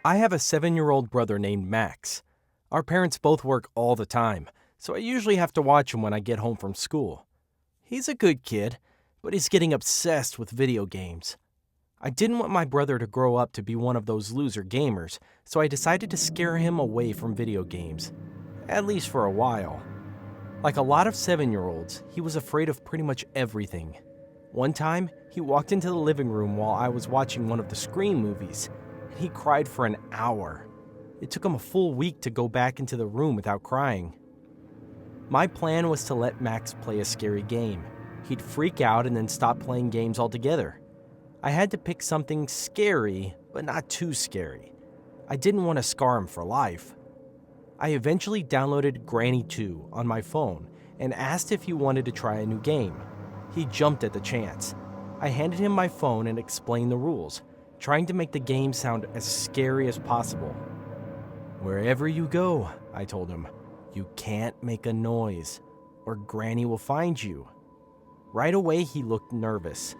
I have a 7-year-old brother named Max. Our parents both work all the time, so I usually have to watch him when I get home from school. He's a good kid, but he's getting obsessed with video games. I didn't want my brother to grow up to be one of those loser gamers, so I decided to scare him away from video games, at least for a while. Like a lot of 7-year-olds, he was afraid of pretty much everything. One time, he walked into the living room while I was watching one of the Scream movies, and he cried for an hour. It took him a full week to go back into the room without crying. My plan was to let Max play a scary game. He'd freak out and then stop playing games altogether. I had to pick something scary, but not too scary. I didn't want to scar him for life. I eventually downloaded Granny 2 on my phone and asked if he wanted to try a new game. He jumped at the chance. I handed him my phone and explained the rules, trying to make the game sound as scary as possible. "Wherever you go," I told him, "you can't make a noise, or Granny will find you." Right away, he looked nervous.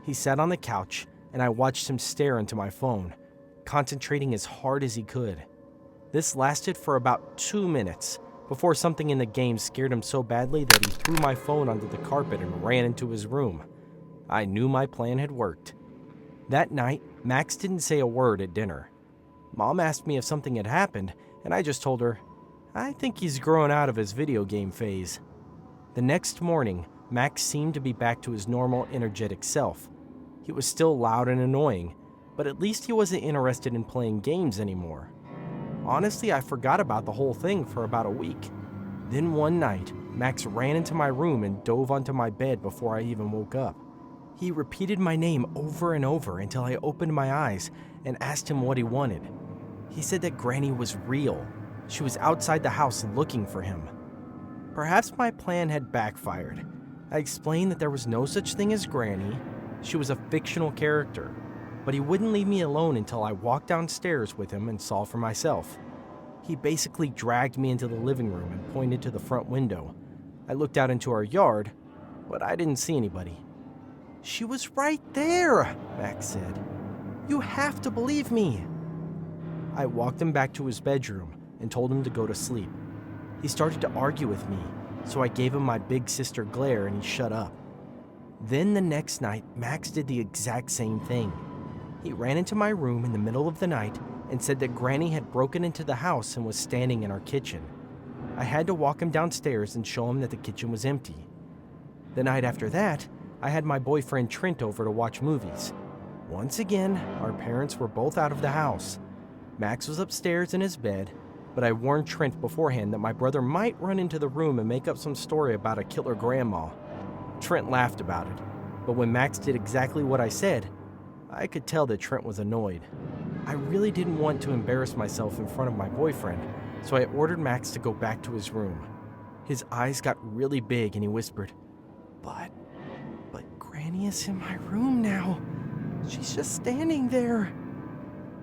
He sat on the couch, and I watched him stare into my phone, concentrating as hard as he could. This lasted for about 2 minutes, before something in the game scared him so badly that he threw my phone onto the carpet and ran into his room. I knew my plan had worked. That night, Max didn't say a word at dinner. Mom asked me if something had happened, and I just told her, "I think he's growing out of his video game phase." The next morning, Max seemed to be back to his normal, energetic self. He was still loud and annoying, but at least he wasn't interested in playing games anymore. Honestly, I forgot about the whole thing for about a week. Then one night, Max ran into my room and dove onto my bed before I even woke up. He repeated my name over and over until I opened my eyes and asked him what he wanted. He said that Granny was real. She was outside the house looking for him. Perhaps my plan had backfired. I explained that there was no such thing as Granny. She was a fictional character. But he wouldn't leave me alone until I walked downstairs with him and saw for myself. He basically dragged me into the living room and pointed to the front window. I looked out into our yard, but I didn't see anybody. "She was right there," Max said. "You have to believe me." I walked him back to his bedroom and told him to go to sleep. He started to argue with me, so I gave him my big sister glare and he shut up. Then the next night, Max did the exact same thing. He ran into my room in the middle of the night and said that Granny had broken into the house and was standing in our kitchen. I had to walk him downstairs and show him that the kitchen was empty. The night after that, I had my boyfriend Trent over to watch movies. Once again, our parents were both out of the house. Max was upstairs in his bed, but I warned Trent beforehand that my brother might run into the room and make up some story about a killer grandma. Trent laughed about it, but when Max did exactly what I said, I could tell that Trent was annoyed. I really didn't want to embarrass myself in front of my boyfriend, so I ordered Max to go back to his room. His eyes got really big and he whispered, But Granny is in my room now. She's just standing there."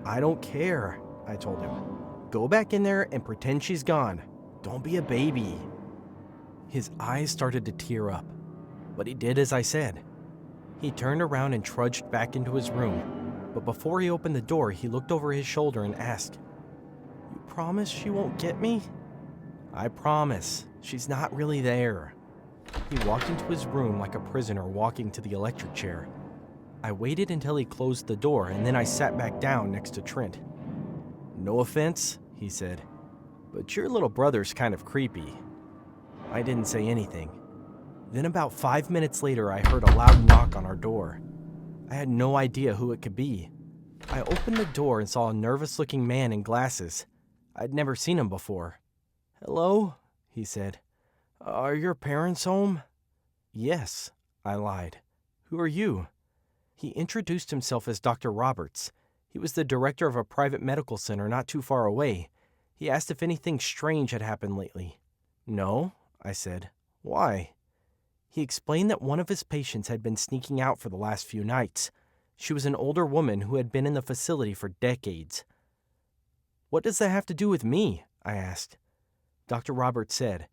"I don't care," I told him. "Go back in there and pretend she's gone. Don't be a baby." His eyes started to tear up, but he did as I said. He turned around and trudged back into his room, but before he opened the door, he looked over his shoulder and asked, "You promise she won't get me?" "I promise. She's not really there." He walked into his room like a prisoner walking to the electric chair. I waited until he closed the door, and then I sat back down next to Trent. "No offense," he said, "but your little brother's kind of creepy." I didn't say anything. Then about 5 minutes later, I heard a loud knock on our door. I had no idea who it could be. I opened the door and saw a nervous-looking man in glasses. I'd never seen him before. "Hello?" he said. "Are your parents home?" "Yes," I lied. "Who are you?" He introduced himself as Dr. Roberts. He was the director of a private medical center not too far away. He asked if anything strange had happened lately. "No," I said. "Why?" He explained that one of his patients had been sneaking out for the last few nights. She was an older woman who had been in the facility for decades. "What does that have to do with me?" I asked. Dr. Roberts said,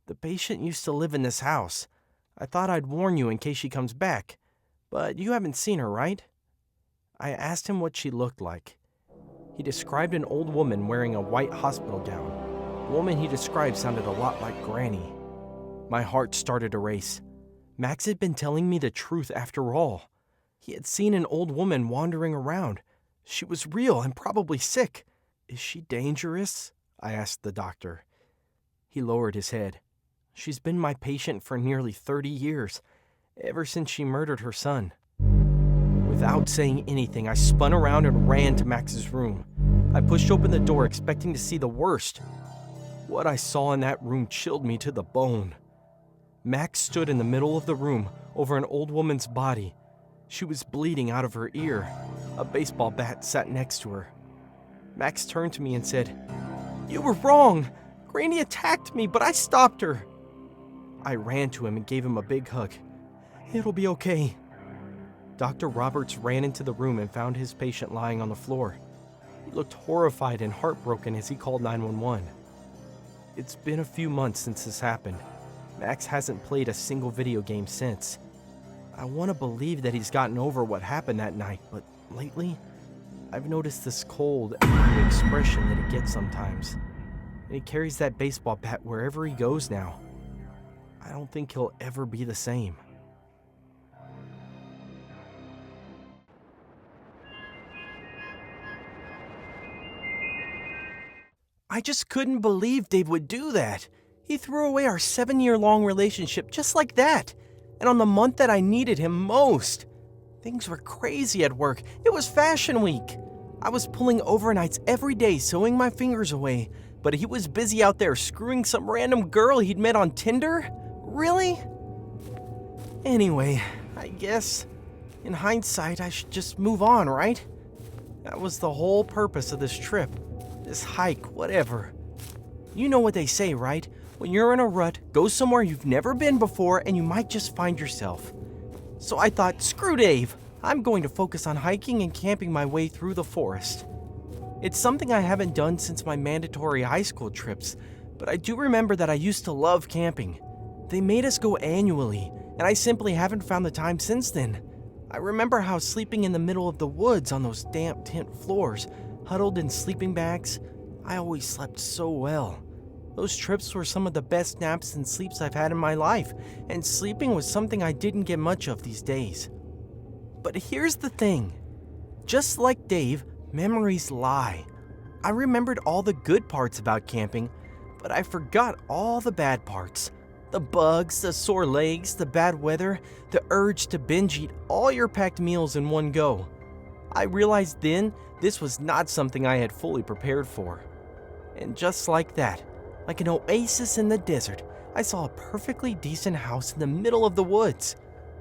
"The patient used to live in this house. I thought I'd warn you in case she comes back. But you haven't seen her, right?" I asked him what she looked like. He described an old woman wearing a white hospital gown. The woman he described sounded a lot like Granny. My heart started to race. Max had been telling me the truth after all. He had seen an old woman wandering around. She was real and probably sick. Is she dangerous? I asked the doctor. He lowered his head. She's been my patient for nearly 30 years, ever since she murdered her son. Without saying anything, I spun around and ran to Max's room. I pushed open the door, expecting to see the worst. What I saw in that room chilled me to the bone. Max stood in the middle of the room, over an old woman's body. She was bleeding out of her ear. A baseball bat sat next to her. Max turned to me and said, "You were wrong. Granny attacked me, but I stopped her." I ran to him and gave him a big hug. "It'll be okay." Dr. Roberts ran into the room and found his patient lying on the floor. He looked horrified and heartbroken as he called 911. It's been a few months since this happened. Max hasn't played a single video game since. I want to believe that he's gotten over what happened that night, but lately, I've noticed this cold, angry expression that he gets sometimes. And he carries that baseball bat wherever he goes now. I don't think he'll ever be the same. I just couldn't believe Dave would do that. He threw away our 7-year-long relationship just like that. And on the month that I needed him most. Things were crazy at work. It was Fashion Week. I was pulling overnights every day, sewing my fingers away. But he was busy out there screwing some random girl he'd met on Tinder? Really? Anyway, I guess, in hindsight, I should just move on, right? That was the whole purpose of this trip. This hike, whatever. You know what they say, right? When you're in a rut, go somewhere you've never been before and you might just find yourself. So I thought, screw Dave. I'm going to focus on hiking and camping my way through the forest. It's something I haven't done since my mandatory high school trips, but I do remember that I used to love camping. They made us go annually, and I simply haven't found the time since then. I remember how sleeping in the middle of the woods on those damp tent floors, huddled in sleeping bags, I always slept so well. Those trips were some of the best naps and sleeps I've had in my life, and sleeping was something I didn't get much of these days. But here's the thing. Just like Dave, memories lie. I remembered all the good parts about camping, but I forgot all the bad parts. The bugs, the sore legs, the bad weather, the urge to binge eat all your packed meals in one go. I realized then this was not something I had fully prepared for. And just like that, like an oasis in the desert, I saw a perfectly decent house in the middle of the woods.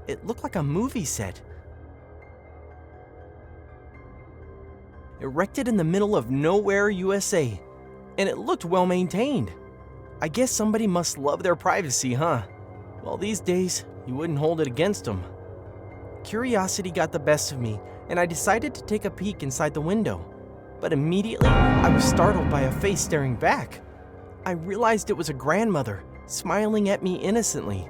It looked like a movie set. Erected in the middle of nowhere, USA, and it looked well maintained. I guess somebody must love their privacy, huh? Well, these days, you wouldn't hold it against them. Curiosity got the best of me, and I decided to take a peek inside the window. But immediately, I was startled by a face staring back. I realized it was a grandmother, smiling at me innocently.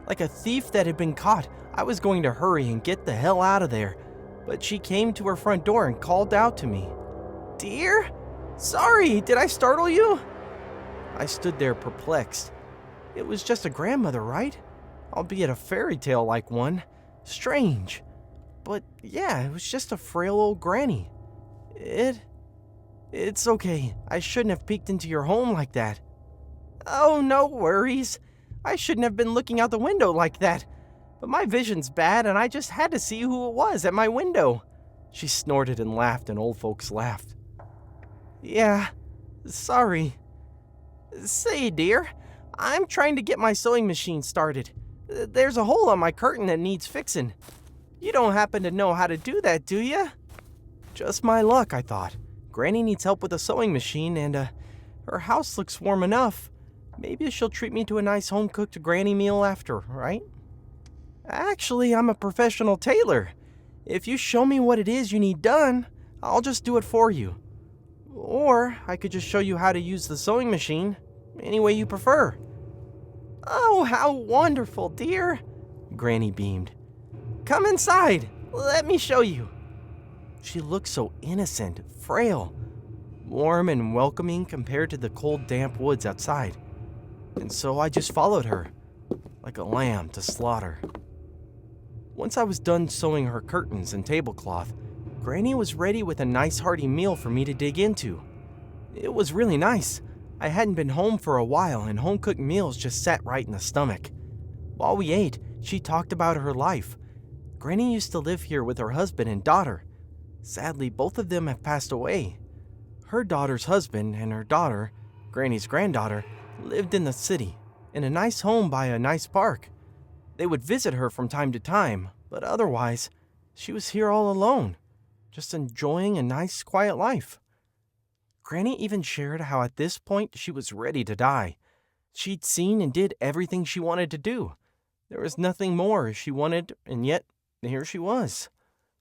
Like a thief that had been caught, I was going to hurry and get the hell out of there. But she came to her front door and called out to me. "Dear? Sorry, did I startle you?" I stood there perplexed. It was just a grandmother, right? Albeit a fairy tale-like one. Strange. But yeah, it was just a frail old granny. It's okay. I shouldn't have peeked into your home like that. Oh, no worries. I shouldn't have been looking out the window like that. But my vision's bad and I just had to see who it was at my window. She snorted and laughed and old folks laughed. Yeah, sorry. Say, dear, I'm trying to get my sewing machine started. There's a hole on my curtain that needs fixing. You don't happen to know how to do that, do you? Just my luck, I thought. Granny needs help with a sewing machine and, her house looks warm enough. Maybe she'll treat me to a nice home-cooked granny meal after, right? Actually, I'm a professional tailor. If you show me what it is you need done, I'll just do it for you. Or I could just show you how to use the sewing machine, any way you prefer. Oh, how wonderful, dear, Granny beamed. Come inside, let me show you. She looked so innocent, frail, warm and welcoming compared to the cold, damp woods outside. And so I just followed her, like a lamb to slaughter. Once I was done sewing her curtains and tablecloth, Granny was ready with a nice hearty meal for me to dig into. It was really nice. I hadn't been home for a while, and home-cooked meals just sat right in the stomach. While we ate, she talked about her life. Granny used to live here with her husband and daughter. Sadly, both of them have passed away. Her daughter's husband and her daughter, Granny's granddaughter, lived in the city, in a nice home by a nice park. They would visit her from time to time, but otherwise, she was here all alone, just enjoying a nice, quiet life. Granny even shared how at this point she was ready to die. She'd seen and did everything she wanted to do. There was nothing more she wanted, and yet here she was,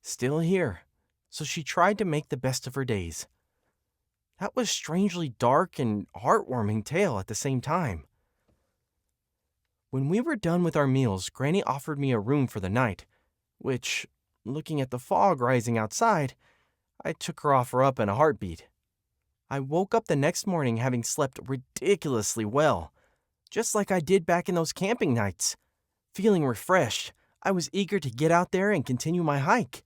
still here. So she tried to make the best of her days. That was strangely dark and heartwarming tale at the same time. When we were done with our meals, Granny offered me a room for the night, which, looking at the fog rising outside, I took her offer up in a heartbeat. I woke up the next morning having slept ridiculously well, just like I did back in those camping nights. Feeling refreshed, I was eager to get out there and continue my hike.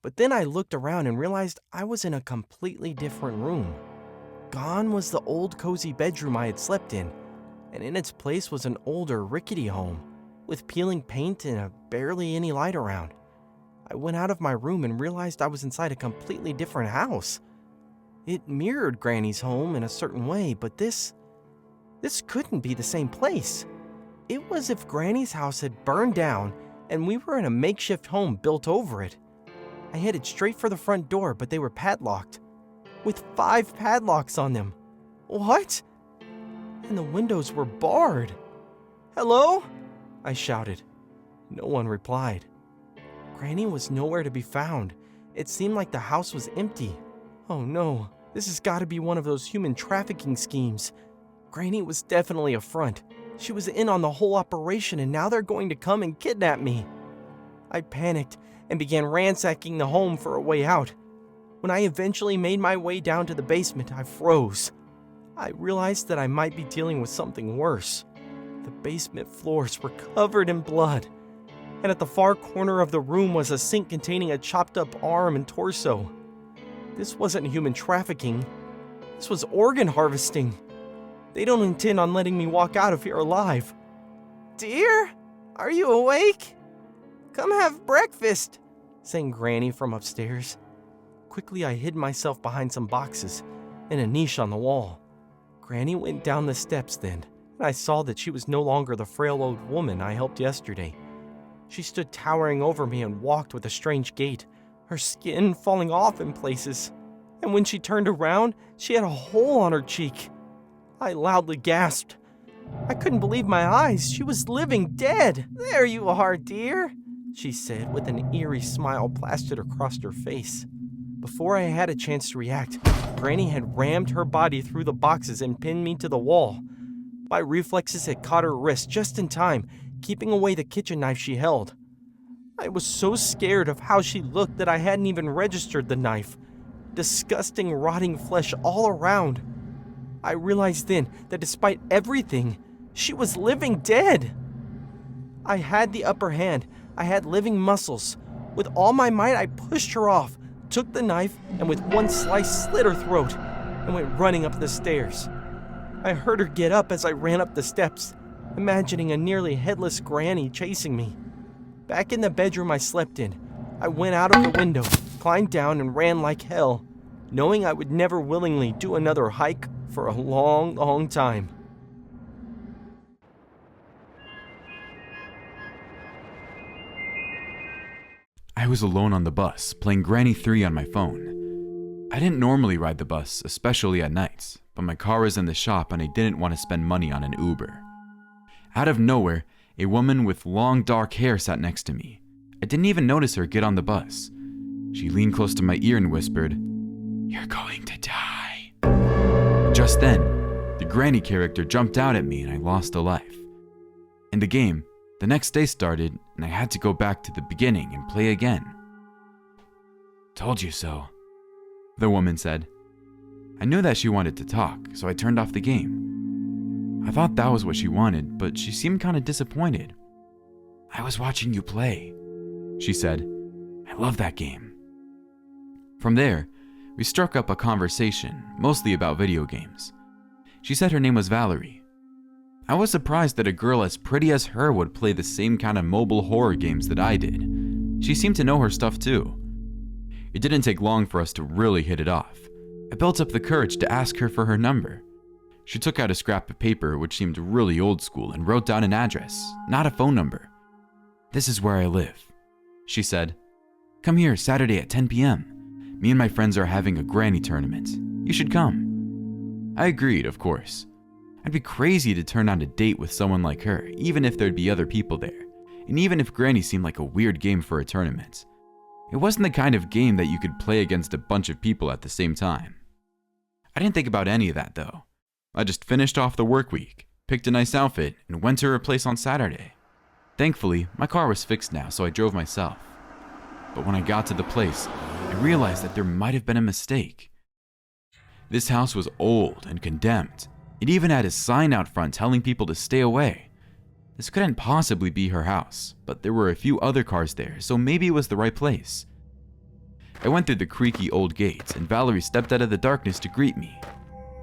But then I looked around and realized I was in a completely different room. Gone was the old cozy bedroom I had slept in, and in its place was an older, rickety home, with peeling paint and barely any light around. I went out of my room and realized I was inside a completely different house. It mirrored Granny's home in a certain way, but this couldn't be the same place. It was as if Granny's house had burned down and we were in a makeshift home built over it. I headed straight for the front door, but they were padlocked, with 5 padlocks on them. What? And the windows were barred. "Hello?" I shouted. No one replied. Granny was nowhere to be found. It seemed like the house was empty. Oh no, this has got to be one of those human trafficking schemes. Granny was definitely a front. She was in on the whole operation, and now they're going to come and kidnap me. I panicked and began ransacking the home for a way out. When I eventually made my way down to the basement, I froze. I realized that I might be dealing with something worse. The basement floors were covered in blood, and at the far corner of the room was a sink containing a chopped up arm and torso. This wasn't human trafficking. This was organ harvesting. They don't intend on letting me walk out of here alive. "Dear, are you awake? Come have breakfast," sang Granny from upstairs. Quickly, I hid myself behind some boxes in a niche on the wall. Granny went down the steps then, and I saw that she was no longer the frail old woman I helped yesterday. She stood towering over me and walked with a strange gait, her skin falling off in places. And when she turned around, she had a hole on her cheek. I loudly gasped. I couldn't believe my eyes. She was living dead. "There you are, dear," she said with an eerie smile plastered across her face. Before I had a chance to react, Granny had rammed her body through the boxes and pinned me to the wall. My reflexes had caught her wrist just in time, keeping away the kitchen knife she held. I was so scared of how she looked that I hadn't even registered the knife. Disgusting, rotting flesh all around. I realized then that despite everything, she was living dead. I had the upper hand. I had living muscles. With all my might, I pushed her off, took the knife, and with one slice slit her throat, and went running up the stairs. I heard her get up as I ran up the steps, imagining a nearly headless Granny chasing me. Back in the bedroom I slept in, I went out of the window, climbed down, and ran like hell, knowing I would never willingly do another hike for a long, long time. I was alone on the bus, playing Granny 3 on my phone. I didn't normally ride the bus, especially at nights, but my car was in the shop and I didn't want to spend money on an Uber. Out of nowhere, a woman with long dark hair sat next to me. I didn't even notice her get on the bus. She leaned close to my ear and whispered, "You're going to die." Just then, the Granny character jumped out at me and I lost a life. In the game, the next day started and I had to go back to the beginning and play again. "Told you so," the woman said. I knew that she wanted to talk, so I turned off the game. I thought that was what she wanted, but she seemed kind of disappointed. "I was watching you play," she said. "I love that game." From there, we struck up a conversation, mostly about video games. She said her name was Valerie. I was surprised that a girl as pretty as her would play the same kind of mobile horror games that I did. She seemed to know her stuff too. It didn't take long for us to really hit it off. I built up the courage to ask her for her number. She took out a scrap of paper which seemed really old school and wrote down an address, not a phone number. "This is where I live," she said. "Come here Saturday at 10 p.m. Me and my friends are having a granny tournament. You should come." I agreed, of course. I'd be crazy to turn on a date with someone like her, even if there'd be other people there, and even if granny seemed like a weird game for a tournament. It wasn't the kind of game that you could play against a bunch of people at the same time. I didn't think about any of that though. I just finished off the work week, picked a nice outfit, and went to her place on Saturday. Thankfully, my car was fixed now, so I drove myself. But when I got to the place, I realized that there might have been a mistake. This house was old and condemned. It even had a sign out front telling people to stay away. This couldn't possibly be her house, but there were a few other cars there, so maybe it was the right place. I went through the creaky old gates, and Valerie stepped out of the darkness to greet me.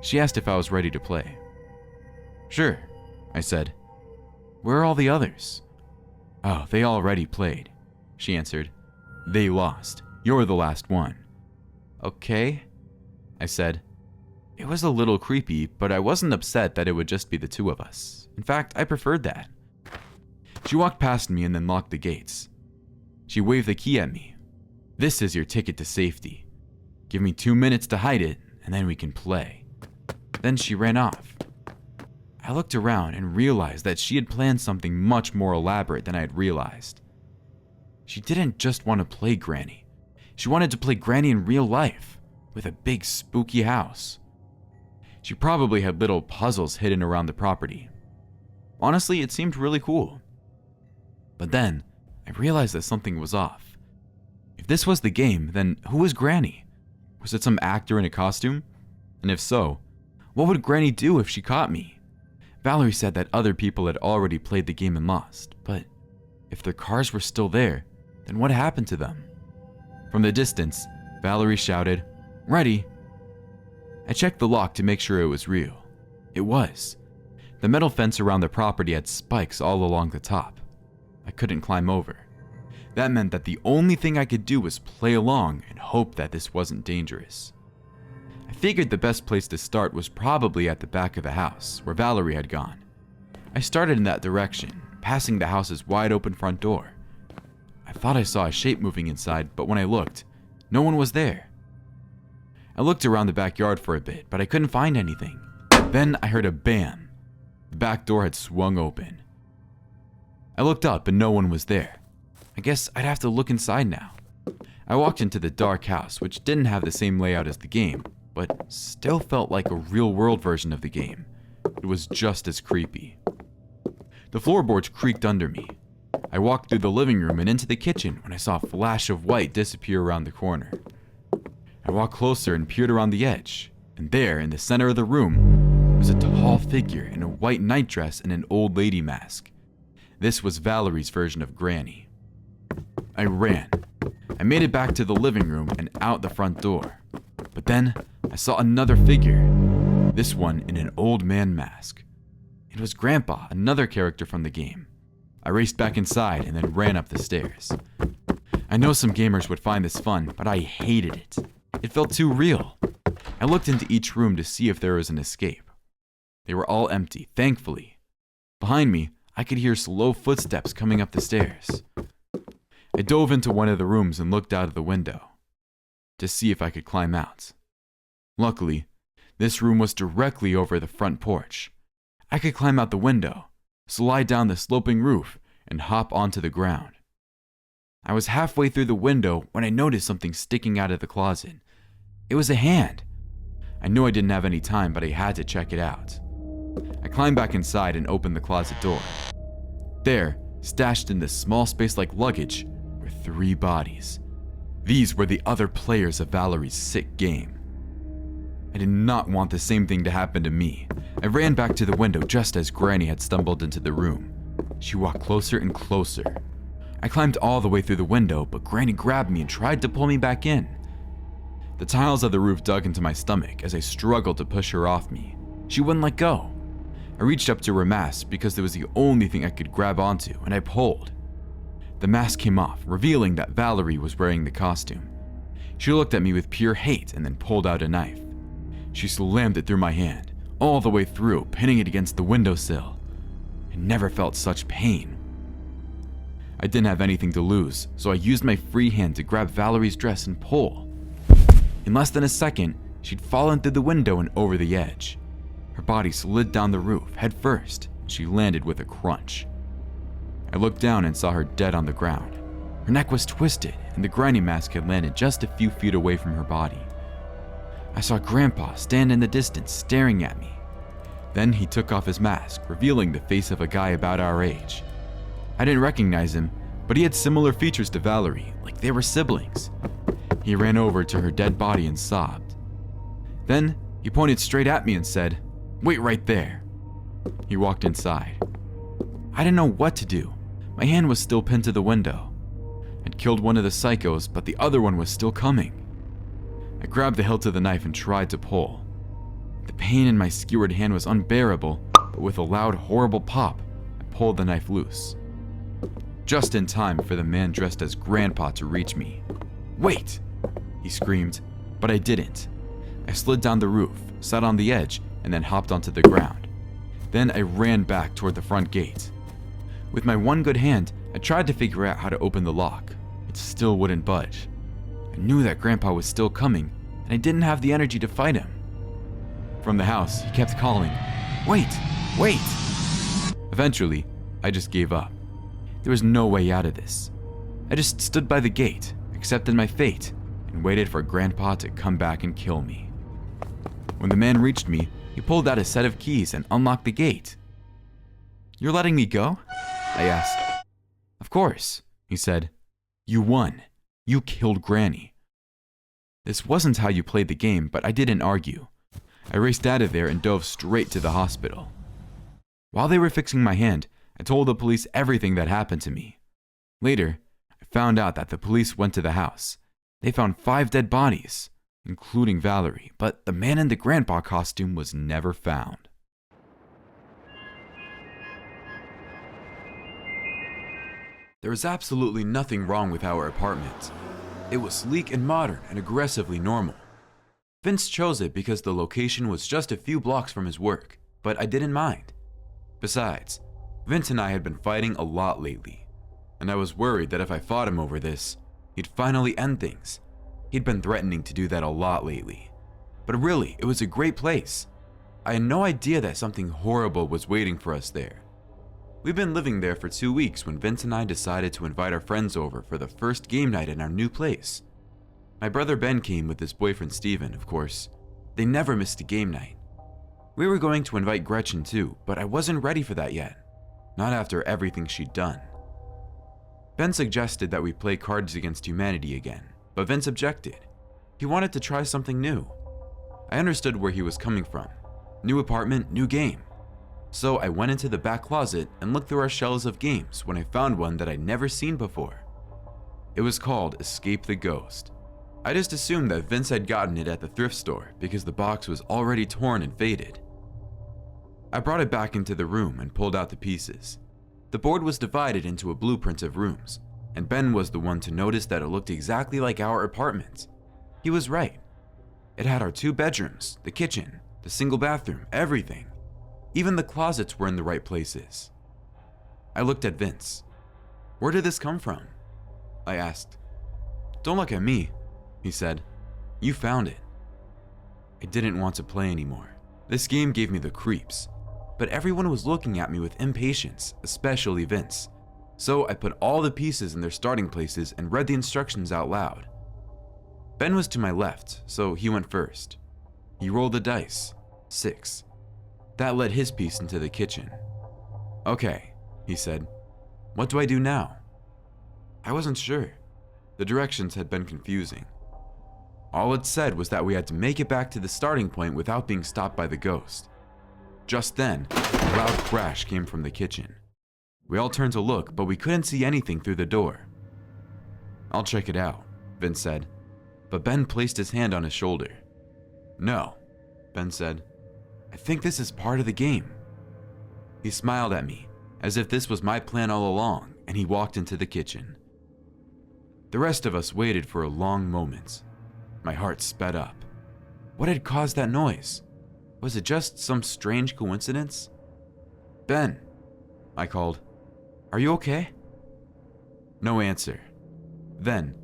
She asked if I was ready to play. "Sure," I said. "Where are all the others?" "Oh, they already played," she answered. "They lost. You're the last one." "Okay," I said. It was a little creepy, but I wasn't upset that it would just be the two of us. In fact, I preferred that. She walked past me and then locked the gates. She waved the key at me. "This is your ticket to safety. Give me 2 minutes to hide it, and then we can play." Then she ran off. I looked around and realized that she had planned something much more elaborate than I had realized. She didn't just want to play Granny. She wanted to play Granny in real life, with a big spooky house. She probably had little puzzles hidden around the property. Honestly, it seemed really cool. But then, I realized that something was off. If this was the game, then who was Granny? Was it some actor in a costume? And if so, what would Granny do if she caught me? Valerie said that other people had already played the game and lost, but if their cars were still there, then what happened to them? From the distance, Valerie shouted, "Ready!" I checked the lock to make sure it was real. It was. The metal fence around the property had spikes all along the top. I couldn't climb over. That meant that the only thing I could do was play along and hope that this wasn't dangerous. I figured the best place to start was probably at the back of the house, where Valerie had gone. I started in that direction, passing the house's wide open front door. I thought I saw a shape moving inside, but when I looked, no one was there. I looked around the backyard for a bit, but I couldn't find anything. Then I heard a bam. The back door had swung open. I looked up and no one was there. I guess I'd have to look inside now. I walked into the dark house, which didn't have the same layout as the game, but still felt like a real-world version of the game. It was just as creepy. The floorboards creaked under me. I walked through the living room and into the kitchen when I saw a flash of white disappear around the corner. I walked closer and peered around the edge, and there, in the center of the room, was a tall figure in a white nightdress and an old lady mask. This was Valerie's version of Granny. I ran. I made it back to the living room and out the front door. But then, I saw another figure, this one in an old man mask. It was Grandpa, another character from the game. I raced back inside and then ran up the stairs. I know some gamers would find this fun, but I hated it. It felt too real. I looked into each room to see if there was an escape. They were all empty, thankfully. Behind me, I could hear slow footsteps coming up the stairs. I dove into one of the rooms and looked out of the window to see if I could climb out. Luckily, this room was directly over the front porch. I could climb out the window, slide down the sloping roof, and hop onto the ground. I was halfway through the window when I noticed something sticking out of the closet. It was a hand. I knew I didn't have any time, but I had to check it out. I climbed back inside and opened the closet door. There, stashed in this small space like luggage, were 3 bodies. These were the other players of Valerie's sick game. I I did not want the same thing to happen to me. I ran back to the window just as Granny had stumbled into the room. She walked closer and closer. I climbed all the way through the window, but Granny grabbed me and tried to pull me back in. The tiles of the roof dug into my stomach as I struggled to push her off me. She wouldn't let go. I reached up to her mask because it was the only thing I could grab onto, and I pulled. The mask came off, revealing that Valerie was wearing the costume. She looked at me with pure hate and then pulled out a knife. She slammed it through my hand, all the way through, pinning it against the windowsill. I never felt such pain. I didn't have anything to lose, so I used my free hand to grab Valerie's dress and pull. In less than a second, she'd fallen through the window and over the edge. Her body slid down the roof, head first, and she landed with a crunch. I looked down and saw her dead on the ground. Her neck was twisted, and the granny mask had landed just a few feet away from her body. I saw Grandpa stand in the distance, staring at me. Then he took off his mask, revealing the face of a guy about our age. I didn't recognize him, but he had similar features to Valerie, like they were siblings. He ran over to her dead body and sobbed. Then he pointed straight at me and said, "Wait right there." He walked inside. I didn't know what to do. My hand was still pinned to the window. I'd killed one of the psychos, but the other one was still coming. I grabbed the hilt of the knife and tried to pull. The pain in my skewered hand was unbearable, but with a loud, horrible pop, I pulled the knife loose. Just in time for the man dressed as Grandpa to reach me. "Wait!" he screamed, but I didn't. I slid down the roof, sat on the edge, and then hopped onto the ground. Then I ran back toward the front gate. With my one good hand, I tried to figure out how to open the lock. It still wouldn't budge. I knew that Grandpa was still coming, and I didn't have the energy to fight him. From the house, he kept calling, "Wait! Wait!" Eventually, I just gave up. There was no way out of this. I just stood by the gate, accepted my fate, and waited for Grandpa to come back and kill me. When the man reached me, he pulled out a set of keys and unlocked the gate. "You're letting me go?" I asked. "Of course," he said. "You won. You killed Granny." This wasn't how you played the game, but I didn't argue. I raced out of there and dove straight to the hospital. While they were fixing my hand, I told the police everything that happened to me. Later, I found out that the police went to the house. They found 5 dead bodies, including Valerie, but the man in the Grandpa costume was never found. There was absolutely nothing wrong with our apartment. It was sleek and modern and aggressively normal. Vince chose it because the location was just a few blocks from his work, but I didn't mind. Besides, Vince and I had been fighting a lot lately, and I was worried that if I fought him over this, he'd finally end things. He'd been threatening to do that a lot lately. But really, it was a great place. I had no idea that something horrible was waiting for us there. We'd been living there for 2 weeks when Vince and I decided to invite our friends over for the first game night in our new place. My brother Ben came with his boyfriend Steven, of course. They never missed a game night. We were going to invite Gretchen too, but I wasn't ready for that yet. Not after everything she'd done. Ben suggested that we play Cards Against Humanity again, but Vince objected. He wanted to try something new. I understood where he was coming from. New apartment, new game. So I went into the back closet and looked through our shelves of games when I found one that I'd never seen before. It was called Escape the Ghost. I just assumed that Vince had gotten it at the thrift store because the box was already torn and faded. I brought it back into the room and pulled out the pieces. The board was divided into a blueprint of rooms, and Ben was the one to notice that it looked exactly like our apartment. He was right. It had our 2 bedrooms, the kitchen, the single bathroom, everything. Even the closets were in the right places. I looked at Vince. "Where did this come from?" I asked. "Don't look at me," he said. "You found it." I didn't want to play anymore. This game gave me the creeps, but everyone was looking at me with impatience, especially Vince. So I put all the pieces in their starting places and read the instructions out loud. Ben was to my left, so he went first. He rolled the dice, 6. That led his piece into the kitchen. "Okay," he said. "What do I do now?" I wasn't sure. The directions had been confusing. All it said was that we had to make it back to the starting point without being stopped by the ghost. Just then, a loud crash came from the kitchen. We all turned to look, but we couldn't see anything through the door. "I'll check it out," Vince said, but Ben placed his hand on his shoulder. "No," Ben said. "I think this is part of the game." He smiled at me, as if this was my plan all along, and he walked into the kitchen. The rest of us waited for a long moment. My heart sped up. What had caused that noise? Was it just some strange coincidence? "Ben," I called. "Are you okay?" No answer. Then,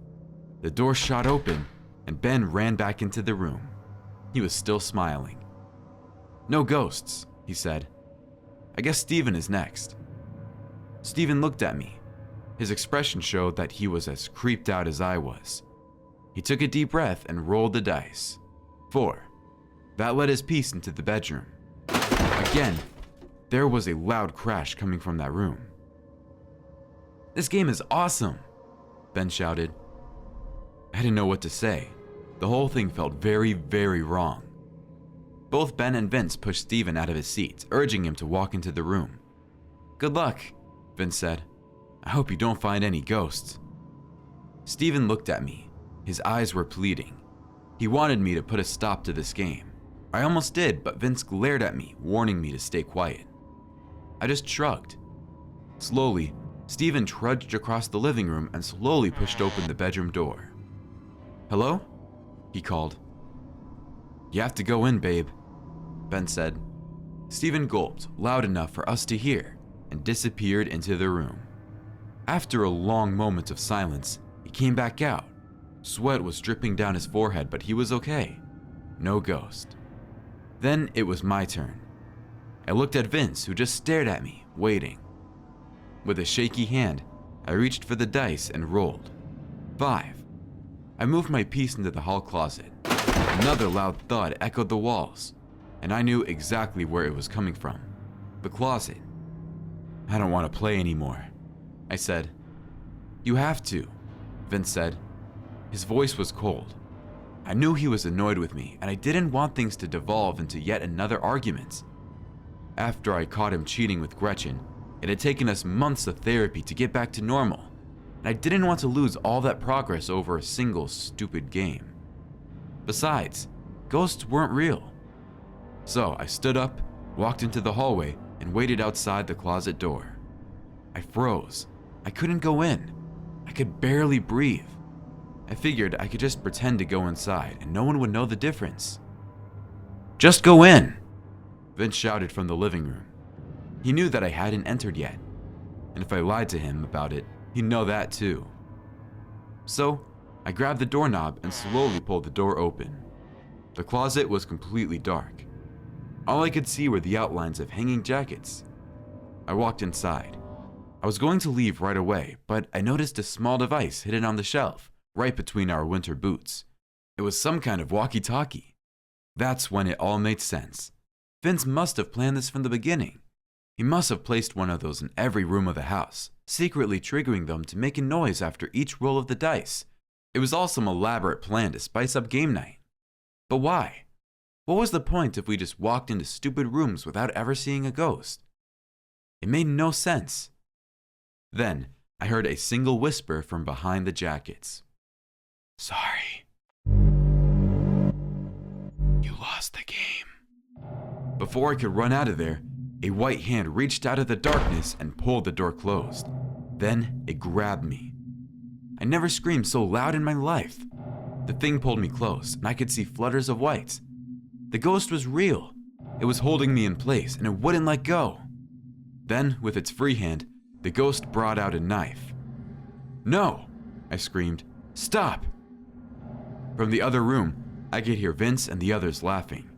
the door shot open, and Ben ran back into the room. He was still smiling. "No ghosts," he said. "I guess Steven is next." Steven looked at me. His expression showed that he was as creeped out as I was. He took a deep breath and rolled the dice. 4. That led his piece into the bedroom. Again, there was a loud crash coming from that room. "This game is awesome," Ben shouted. I didn't know what to say. The whole thing felt very, very wrong. Both Ben and Vince pushed Steven out of his seat, urging him to walk into the room. "Good luck," Vince said. "I hope you don't find any ghosts." Steven looked at me. His eyes were pleading. He wanted me to put a stop to this game. I almost did, but Vince glared at me, warning me to stay quiet. I just shrugged. Slowly, Steven trudged across the living room and slowly pushed open the bedroom door. "Hello?" he called. "You have to go in, babe," Ben said. Steven gulped loud enough for us to hear and disappeared into the room. After a long moment of silence, he came back out. Sweat was dripping down his forehead, but he was okay. No ghost. Then it was my turn. I looked at Vince, who just stared at me, waiting. With a shaky hand, I reached for the dice and rolled. 5. I moved my piece into the hall closet. Another loud thud echoed the walls, and I knew exactly where it was coming from. The closet. "I don't want to play anymore," I said. "You have to," Vince said. His voice was cold. I knew he was annoyed with me, and I didn't want things to devolve into yet another argument. After I caught him cheating with Gretchen, it had taken us months of therapy to get back to normal, and I didn't want to lose all that progress over a single stupid game. Besides, ghosts weren't real. So I stood up, walked into the hallway, and waited outside the closet door. I froze. I couldn't go in. I could barely breathe. I figured I could just pretend to go inside and no one would know the difference. "Just go in," Vince shouted from the living room. He knew that I hadn't entered yet, and if I lied to him about it, he'd know that too. So I grabbed the doorknob and slowly pulled the door open. The closet was completely dark. All I could see were the outlines of hanging jackets. I walked inside. I was going to leave right away, but I noticed a small device hidden on the shelf, right between our winter boots. It was some kind of walkie-talkie. That's when it all made sense. Vince must have planned this from the beginning. He must have placed one of those in every room of the house, secretly triggering them to make a noise after each roll of the dice. It was all some elaborate plan to spice up game night. But why? What was the point if we just walked into stupid rooms without ever seeing a ghost? It made no sense. Then I heard a single whisper from behind the jackets. "Sorry. You lost the game." Before I could run out of there, a white hand reached out of the darkness and pulled the door closed. Then it grabbed me. I never screamed so loud in my life. The thing pulled me close, and I could see flutters of white. The ghost was real. It was holding me in place, and it wouldn't let go. Then, with its free hand, the ghost brought out a knife. "No!" I screamed. "Stop!" From the other room, I could hear Vince and the others laughing.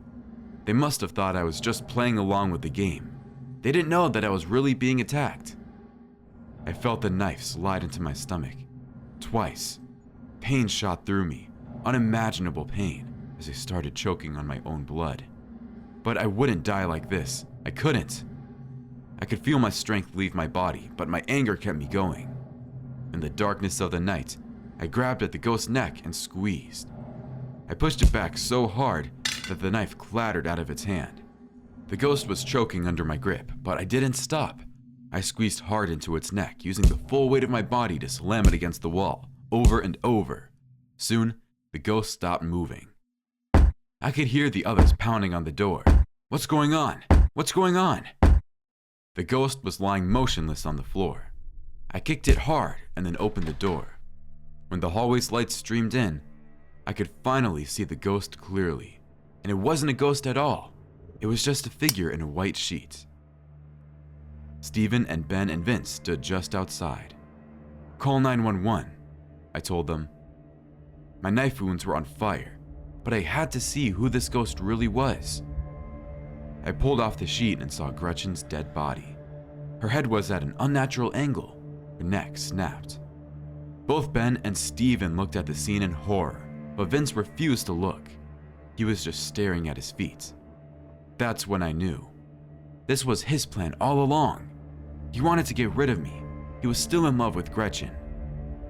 They must have thought I was just playing along with the game. They didn't know that I was really being attacked. I felt the knife slide into my stomach. Twice. Pain shot through me, unimaginable pain, as I started choking on my own blood. But I wouldn't die like this. I couldn't. I could feel my strength leave my body, but my anger kept me going. In the darkness of the night, I grabbed at the ghost's neck and squeezed. I pushed it back so hard that the knife clattered out of its hand. The ghost was choking under my grip, but I didn't stop. I squeezed hard into its neck, using the full weight of my body to slam it against the wall, over and over. Soon, the ghost stopped moving. I could hear the others pounding on the door. "What's going on? What's going on?" The ghost was lying motionless on the floor. I kicked it hard and then opened the door. When the hallway's lights streamed in, I could finally see the ghost clearly. And it wasn't a ghost at all. It was just a figure in a white sheet. Stephen and Ben and Vince stood just outside. "Call 911, I told them. My knife wounds were on fire, but I had to see who this ghost really was. I pulled off the sheet and saw Gretchen's dead body. Her head was at an unnatural angle. Her neck snapped. Both Ben and Stephen looked at the scene in horror, but Vince refused to look. He was just staring at his feet. That's when I knew. This was his plan all along. He wanted to get rid of me. He was still in love with Gretchen.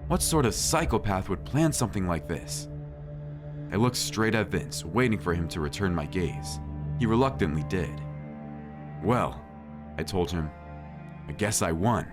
What sort of psychopath would plan something like this? I looked straight at Vince, waiting for him to return my gaze. He reluctantly did. "Well," I told him, "I guess I won."